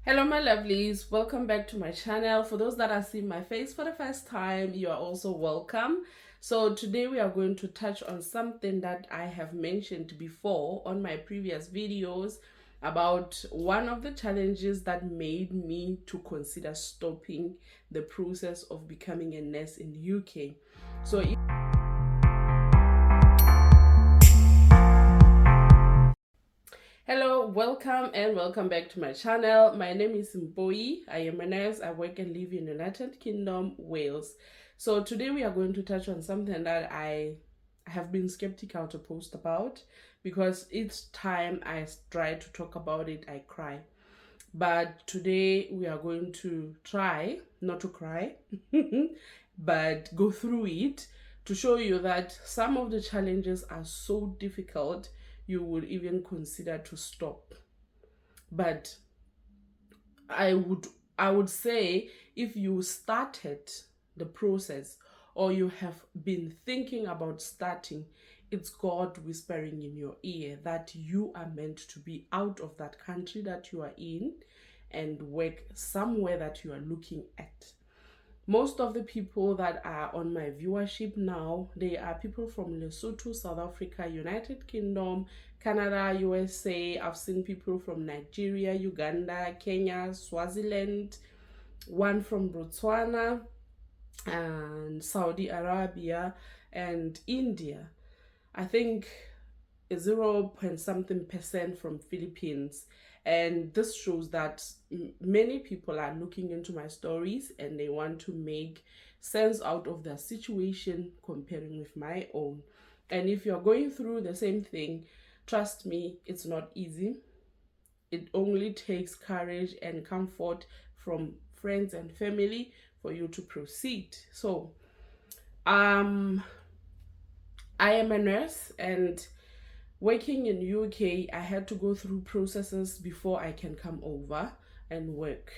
Hello my lovelies, welcome back to my channel. For those that are seeing my face for the first time, you are also welcome. So today we are going to touch on something that I have mentioned before on my previous videos about one of the challenges that made me to consider stopping the process of becoming a nurse in the UK. So hello, welcome and welcome back to my channel. My name is Mboi. I am a nurse. I work and live in United Kingdom, Wales. So today we are going to touch on something that I have been skeptical to post about because each time I try to talk about it, I cry. But today we are going to try not to cry, but go through it to show you that some of the challenges are so difficult you would even consider to stop. But I would say if you started the process or you have been thinking about starting, it's God whispering in your ear that you are meant to be out of that country that you are in and work somewhere that you are looking at. Most of the people that are on my viewership now, they are people from Lesotho, South Africa, United Kingdom, Canada, USA. I've seen people from Nigeria, Uganda, Kenya, Swaziland, one from Botswana, and Saudi Arabia, and India. I think 0 point something percent from Philippines. And this shows that many people are looking into my stories and they want to make sense out of their situation comparing with my own. And if you're going through the same thing, trust me, it's not easy. It only takes courage and comfort from friends and family for you to proceed. So I am a nurse, and working in UK, I had to go through processes before I can come over and work.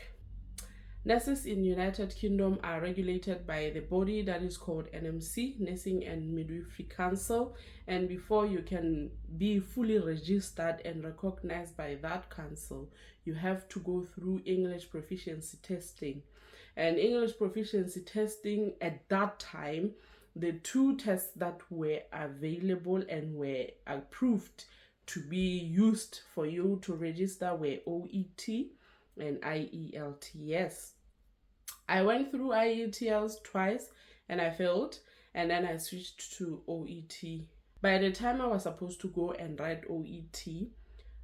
Nurses in United Kingdom are regulated by the body that is called NMC, Nursing and Midwifery Council, and before you can be fully registered and recognized by that council, you have to go through English proficiency testing. And English proficiency testing at that time, the two tests that were available and were approved to be used for you to register were OET and IELTS. I went through IELTS twice and I failed, and then I switched to OET. By the time I was supposed to go and write OET,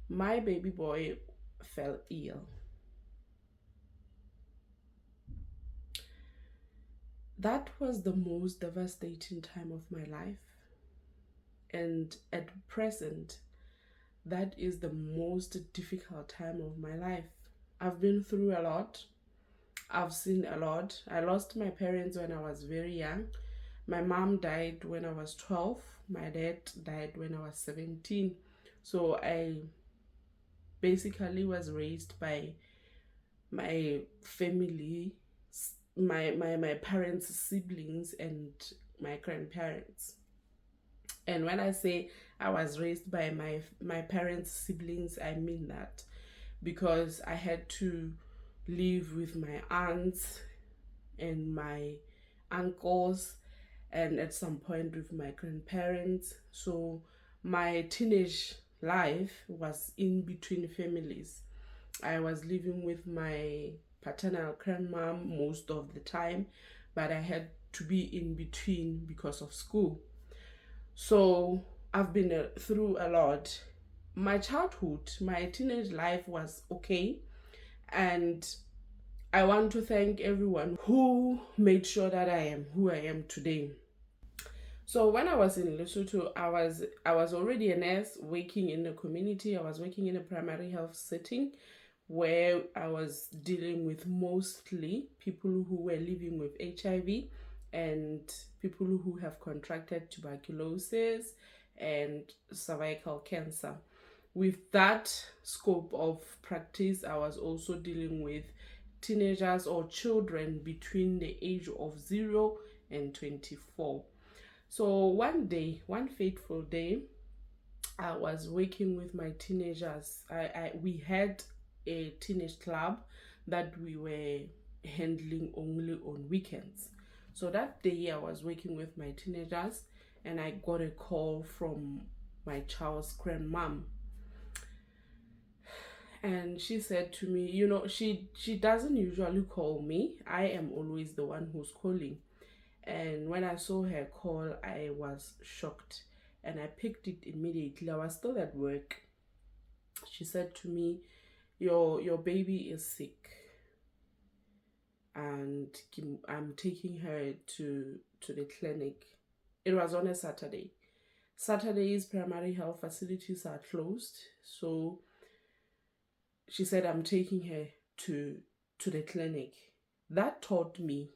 my baby boy fell ill. That was the most devastating time of my life. And at present, that is the most difficult time of my life. I've been through a lot. I've seen a lot. I lost my parents when I was very young. My mom died when I was 12. My dad died when I was 17. So I basically was raised by my family, my parents' siblings, and my grandparents. And when I say I was raised by my parents' siblings, I mean that, because I had to live with my aunts and my uncles, and at some point with my grandparents. So my teenage life was in between families. I was living with my paternal grandmom most of the time, but I had to be in between because of school. So I've been through a lot. My childhood, my teenage life was okay, and I want to thank everyone who made sure that I am who I am today. So when I was in Lesotho, I was already a nurse working in the community. I was working in a primary health setting where I was dealing with mostly people who were living with HIV and people who have contracted tuberculosis and cervical cancer. With that scope of practice, I was also dealing with teenagers or children between the age of 0 and 24. So one day, one fateful day, I was working with my teenagers. We had a teenage club that we were handling only on weekends. So that day I was working with my teenagers and I got a call from my child's grandmom, and she said to me, she doesn't usually call me. I am always the one who's calling. And when I saw her call, I was shocked and I picked it immediately. I was still at work. She said to me, your baby is sick and I'm taking her to the clinic. It was on a Saturday. Saturdays primary health facilities are closed, so she said I'm taking her to the clinic. That taught me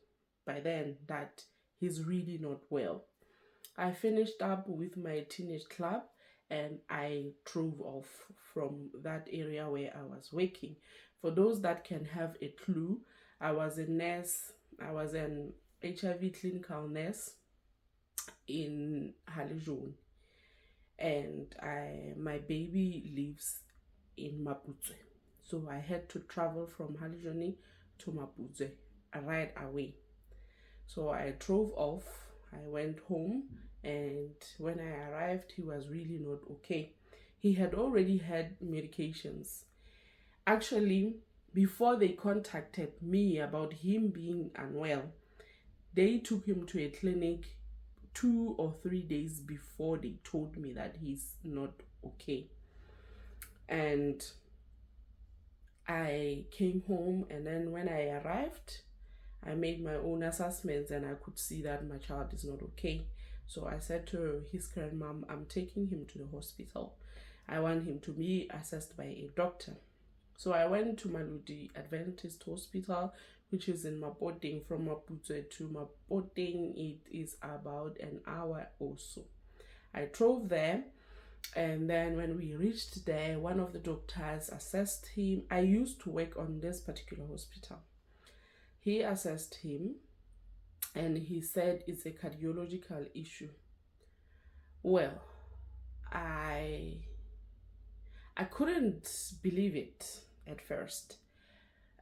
by then that he's really not well. I finished up with my teenage club and I drove off from that area where I was working. For those that can have a clue, I was a nurse. I was an HIV clinical nurse in Halijone, and my baby lives in Maputo. So I had to travel from Halijone to Maputo right away. So I drove off, I went home, and when I arrived, he was really not okay. He had already had medications. Actually, before they contacted me about him being unwell, they took him to a clinic 2 or 3 days before they told me that he's not okay. And I came home, and then when I arrived, I made my own assessments and I could see that my child is not okay. So I said to his grandmom, I'm taking him to the hospital. I want him to be assessed by a doctor. So I went to Maludi Adventist Hospital, which is in Mapoteng. From Maputo to Mapoteng, it is about an hour or so. I drove there, and then when we reached there, one of the doctors assessed him. I used to work on this particular hospital. He assessed him and he said it's a cardiological issue. Well, I couldn't believe it at first.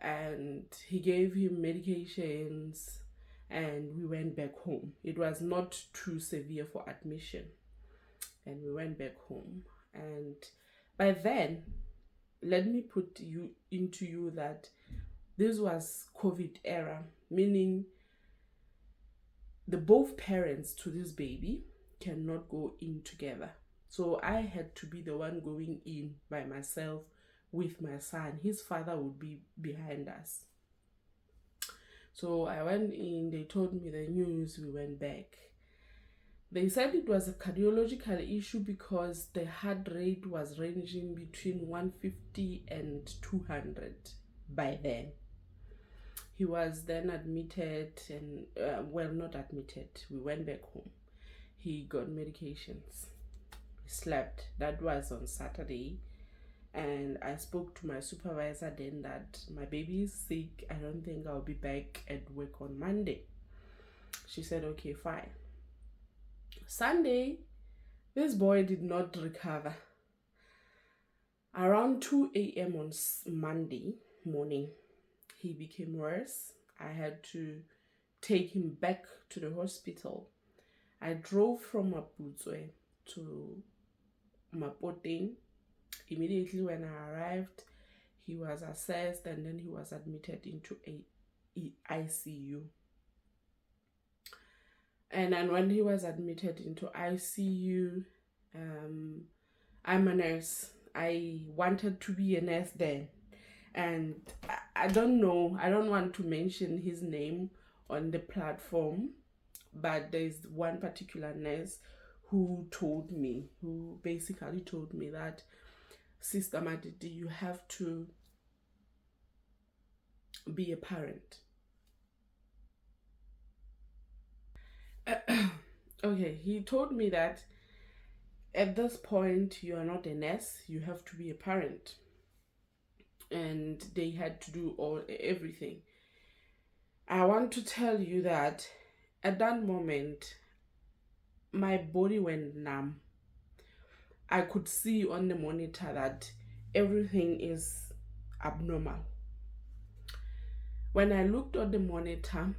And he gave him medications and we went back home. It was not too severe for admission. And we went back home. And by then, let me put you into you that this was COVID era, meaning the both parents to this baby cannot go in together. So I had to be the one going in by myself with my son. His father would be behind us. So I went in, they told me the news, we went back. They said it was a cardiological issue because the heart rate was ranging between 150 and 200 by then. He was then admitted and, not admitted, we went back home. He got medications. He slept. That was on Saturday. And I spoke to my supervisor then that my baby is sick. I don't think I'll be back at work on Monday. She said, okay, fine. Sunday, this boy did not recover. Around 2 a.m. on Monday morning, he became worse. I had to take him back to the hospital. I drove from Maputo to Mapoteng. Immediately when I arrived, he was assessed and then he was admitted into a ICU. And then when he was admitted into ICU, I'm a nurse. I wanted to be a nurse then. And I don't know, I don't want to mention his name on the platform, but there's one particular nurse who basically told me that, Sister Madidi, you have to be a parent. Okay, he told me that at this point you are not a nurse, you have to be a parent. And they had to do everything. I want to tell you that at that moment, my body went numb. I could see on the monitor that everything is abnormal. When I looked at the monitor,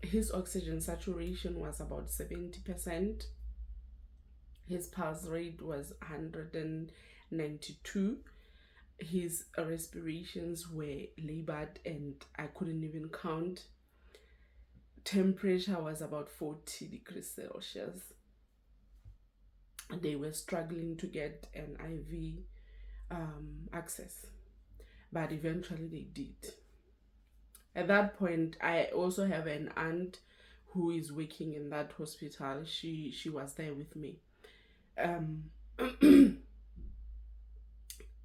his oxygen saturation was about 70%. His pulse rate was 192. His respirations were labored and I couldn't even count. Temperature was about 40 degrees Celsius. They were struggling to get an IV access, but eventually they did. At that point, I also have an aunt who is working in that hospital. She was there with me. Um,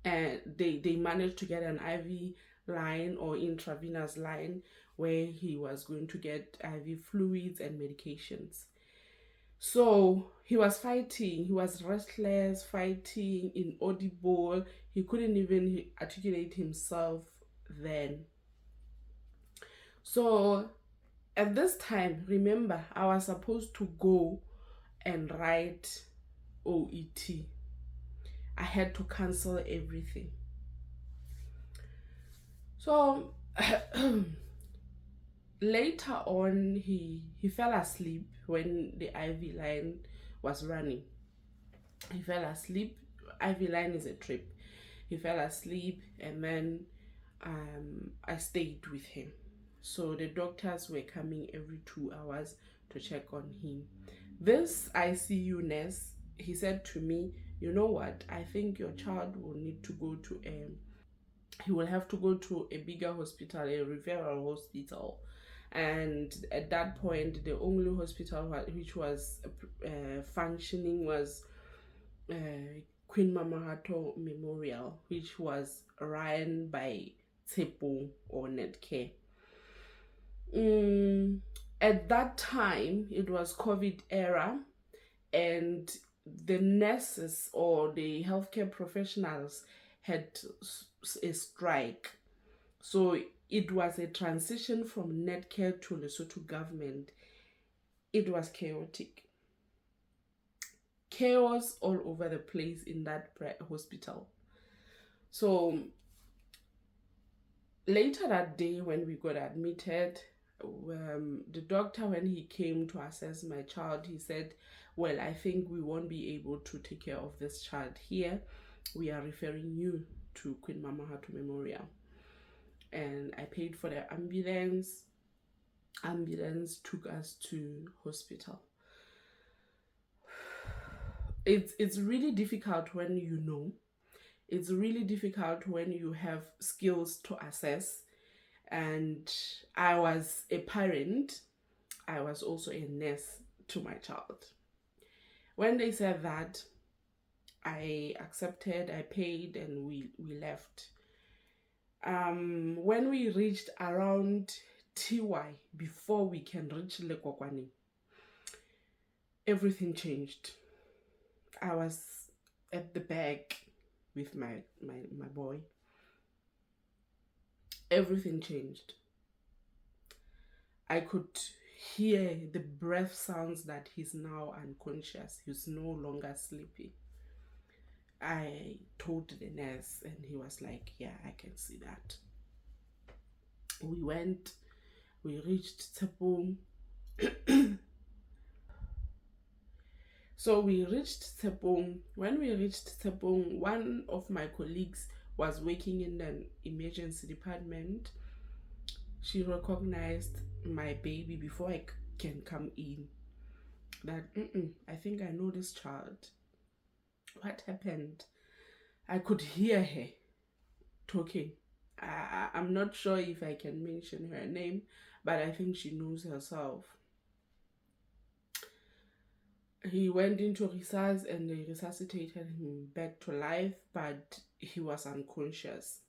and they managed to get an IV line or intravenous line where he was going to get IV fluids and medications. So he was fighting, he was restless, fighting, inaudible. He couldn't even articulate himself then. So at this time, remember, I was supposed to go and write OET. I had to cancel everything. So later on, he fell asleep when the IV line was running. He fell asleep. IV line is a trip. He fell asleep, and then I stayed with him. So the doctors were coming every 2 hours to check on him. This ICU nurse, he said to me, you know what, I think your child will need to go to he will have to go to a bigger hospital, a referral hospital. And at that point, the only hospital which was functioning was Queen Mamahato Memorial, which was run by Tsepo or Netcare. At that time, it was COVID era, and the nurses or the healthcare professionals had a strike. So it was a transition from Netcare to Lesotho government. It was chaotic. Chaos all over the place in that hospital. So later that day when we got admitted, the doctor, when he came to assess my child, he said, well, I think we won't be able to take care of this child here. We are referring you to Queen Mamahato Memorial. And I paid for the ambulance. Ambulance took us to hospital. It's really difficult when you know. It's really difficult when you have skills to assess. And I was a parent. I was also a nurse to my child. When they said that, I accepted, I paid, and we left. When we reached around TY, before we can reach Lekwakwani, everything changed. I was at the back with my boy. Everything changed. I could hear the breath sounds that he's now unconscious. He's no longer sleepy. I told the nurse, and he was like, yeah, I can see that. We went, we reached Tepung. So we reached Tepung. When we reached Tepung, one of my colleagues was working in an emergency department. She recognized my baby before I can come in. That, I think I know this child. What happened? I could hear her talking. I'm not sure if I can mention her name, but I think she knows herself. He went into resusc and they resuscitated him back to life, but he was unconscious.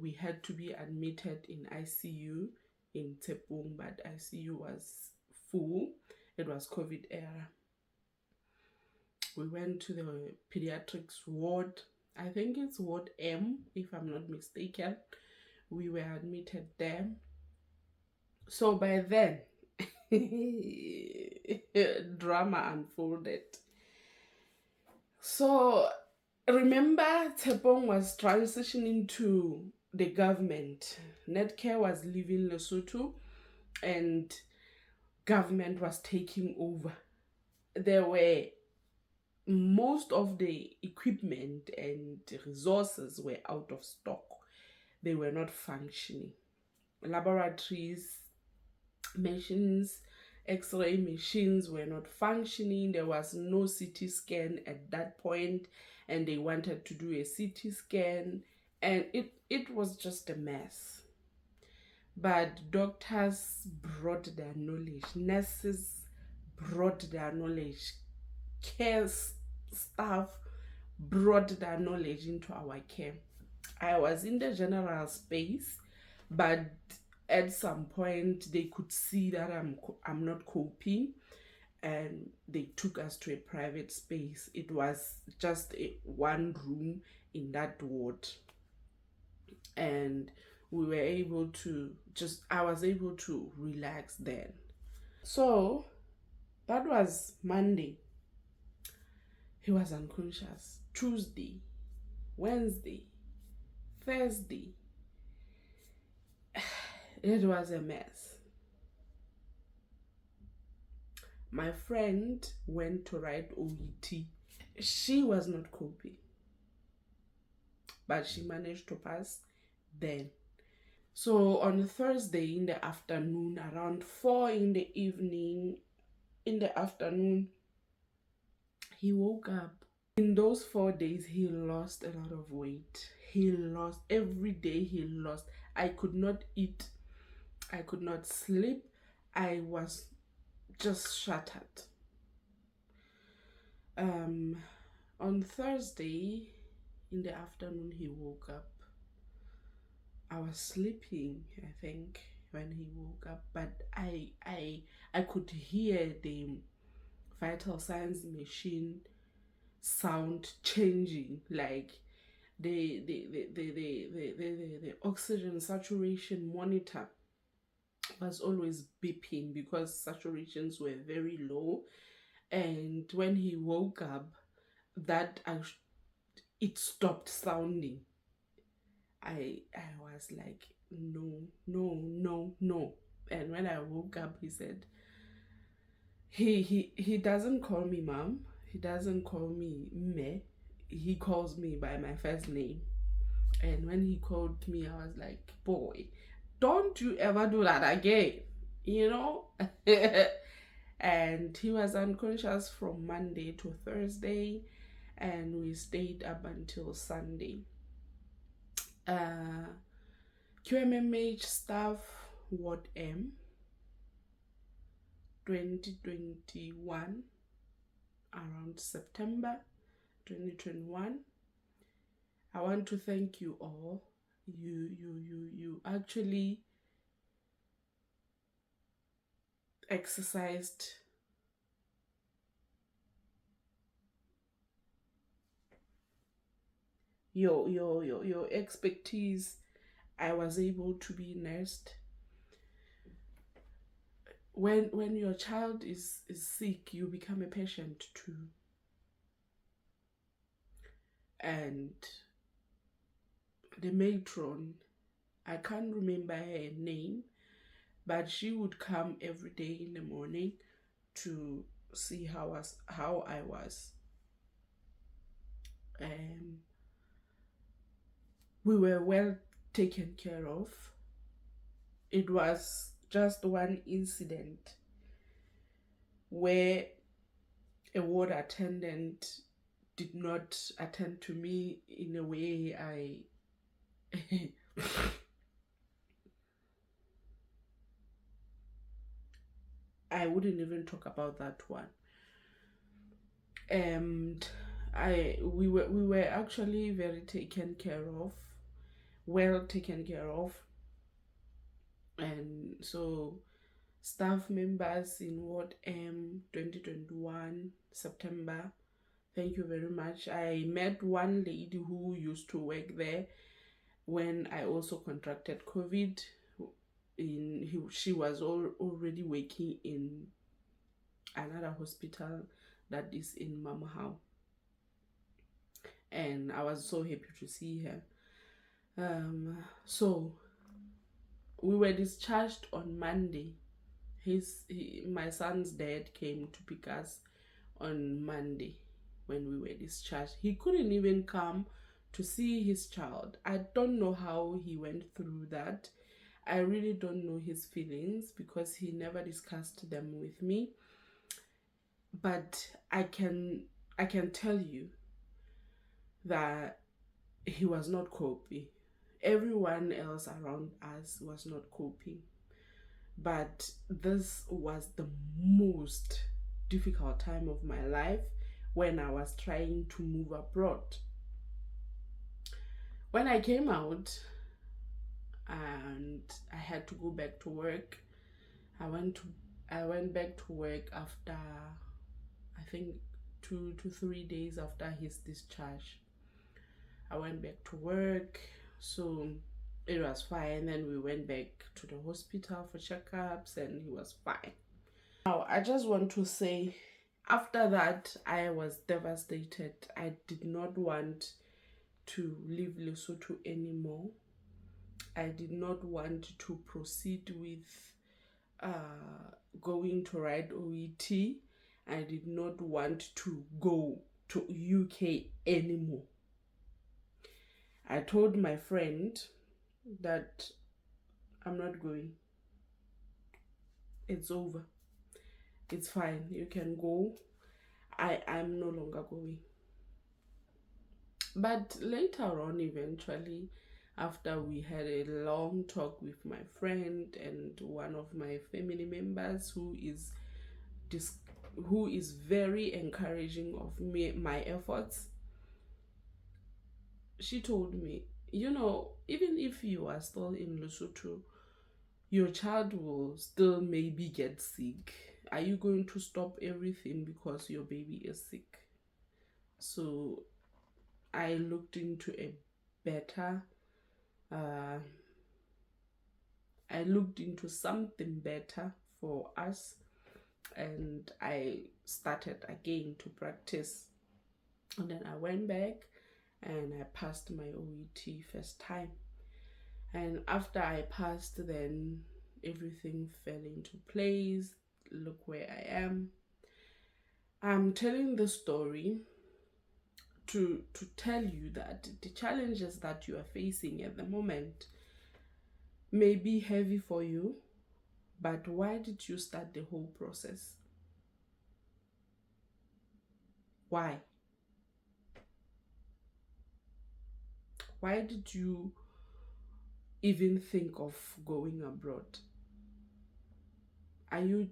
We had to be admitted in ICU in Tepung, but ICU was full. It was COVID era. We went to the pediatrics ward. I think it's ward M, if I'm not mistaken. We were admitted there. So by then, drama unfolded. So Remember, Tepong was transitioning to the government. Netcare was leaving Lesotho and government was taking over. There were most of the equipment and resources were out of stock. They were not functioning. Laboratories, machines, x-ray machines were not functioning. There was no CT scan at that point, and they wanted to do a CT scan, and it was just a mess. But doctors brought their knowledge, nurses brought their knowledge, care staff brought their knowledge into our care. I was in the general space, but at some point they could see that I'm not coping, and they took us to a private space. It was just one room in that ward, and we were able to just I was able to relax then. So that was Monday. He was unconscious. Tuesday, Wednesday, Thursday. It was a mess. My friend went to write OET. She was not coping, but she managed to pass then. So on Thursday in the afternoon, around 4 in the evening, in the afternoon, he woke up. In those 4 days, he lost a lot of weight. He lost every day, he lost. I could not eat, I could not sleep. I was just shattered. On Thursday in the afternoon, he woke up. I was sleeping, I think, when he woke up, but I could hear the vital signs machine sound changing, like the oxygen saturation monitor was always beeping because saturations were very low. And when he woke up, that it stopped sounding. I was like, no, no, no, no. And when I woke up, he said, he doesn't call me mom, he doesn't call me me, he calls me by my first name. And when he called me, I was like, boy, don't you ever do that again, you know. And he was unconscious from Monday to Thursday, and we stayed up until Sunday. QMMH staff, Ward M, 2021, around September 2021. I want to thank you all. You actually exercised your expertise. I was able to be nursed. When your child is sick, you become a patient too. And the matron, I can't remember her name, but she would come every day in the morning to see how I was. We were well taken care of. It was just one incident where a ward attendant did not attend to me in a way I wouldn't even talk about that one. And we were actually very taken care of, well taken care of. And so staff members in Ward M, 2021 September, thank you very much. I met one lady who used to work there when I also contracted COVID. She was already working in another hospital that is in Mamahau. and I was so happy to see her. So we were discharged on Monday. My son's dad came to pick us on Monday when we were discharged. He couldn't even come to see his child. I don't know how he went through that. I really don't know his feelings because he never discussed them with me. But I can tell you that he was not coping. Everyone else around us was not coping. But this was the most difficult time of my life when I was trying to move abroad. When I came out and I had to go back to work, I went back to work after, I think, 2 to 3 days after his discharge. I went back to work, so it was fine. Then we went back to the hospital for checkups and he was fine. Now, I just want to say, after that, I was devastated. I did not want to leave Lesotho anymore. I did not want to proceed with going to write OET. I did not want to go to UK anymore. I told my friend that I'm not going. It's over. It's fine. You can go. I'm no longer going. But later on, eventually, after we had a long talk with my friend and one of my family members who is very encouraging of my efforts, she told me, even if you are still in Lesotho, your child will still maybe get sick. Are you going to stop everything because your baby is sick? So I looked into a better, I looked into something better for us, and I started again to practice. And then I went back and I passed my OET first time. And after I passed, then everything fell into place. Look where I am. I'm telling the story to tell you that the challenges that you are facing at the moment may be heavy for you, but why did you start the whole process? Why? Why did you even think of going abroad? Are you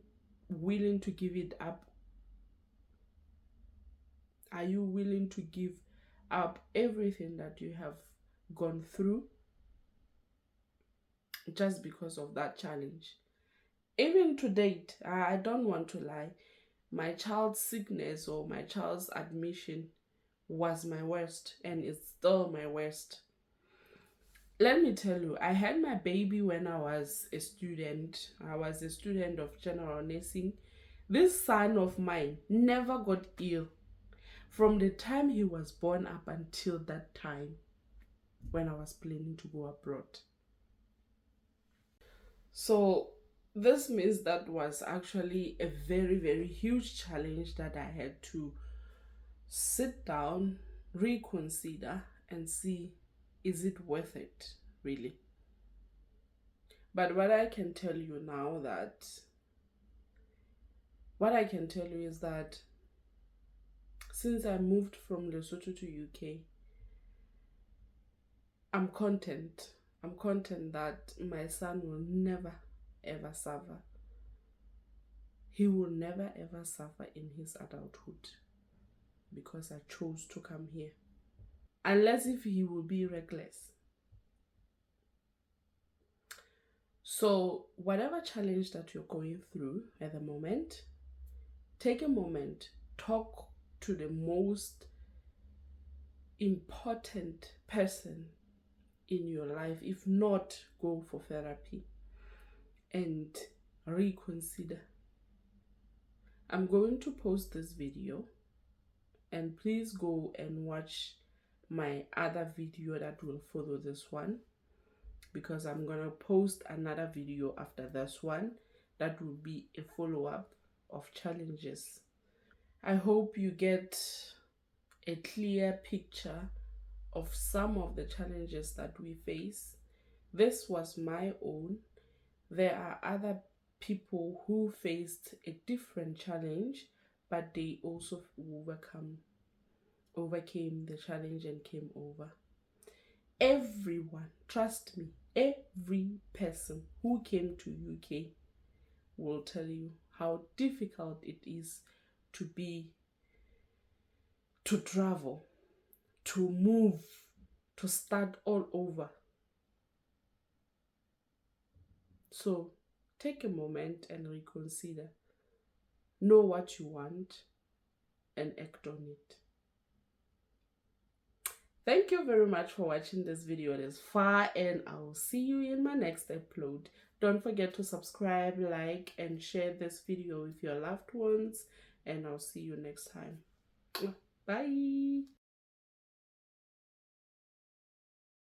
willing to give it up? Are you willing to give up everything that you have gone through just because of that challenge? Even to date, I don't want to lie, my child's sickness or my child's admission was my worst, and it's still my worst. Let me tell you, I had my baby when I was a student. I was a student of general nursing. This son of mine never got ill from the time he was born up until that time when I was planning to go abroad. So this means that was actually a very, very huge challenge that I had to sit down, reconsider, and see, is it worth it, really? But what I can tell you is that since I moved from Lesotho to UK, I'm content. I'm content that my son will never ever suffer. He will never ever suffer in his adulthood because I chose to come here. Unless if he will be reckless. So whatever challenge that you're going through at the moment, take a moment, talk to the most important person in your life. If not, go for therapy and reconsider. I'm going to post this video, and please go and watch my other video that will follow this one, because I'm gonna post another video after this one that will be a follow-up of challenges. I hope you get a clear picture of some of the challenges that we face. This was my own. There are other people who faced a different challenge, but they also overcame the challenge and came over. Everyone, trust me, every person who came to UK will tell you how difficult it is to travel, to move, to start all over. So take a moment and reconsider. Know what you want and act on it. Thank you very much for watching this video this far, and I will see you in my next upload. Don't forget to subscribe, like, and share this video with your loved ones, and I'll see you next time. Bye.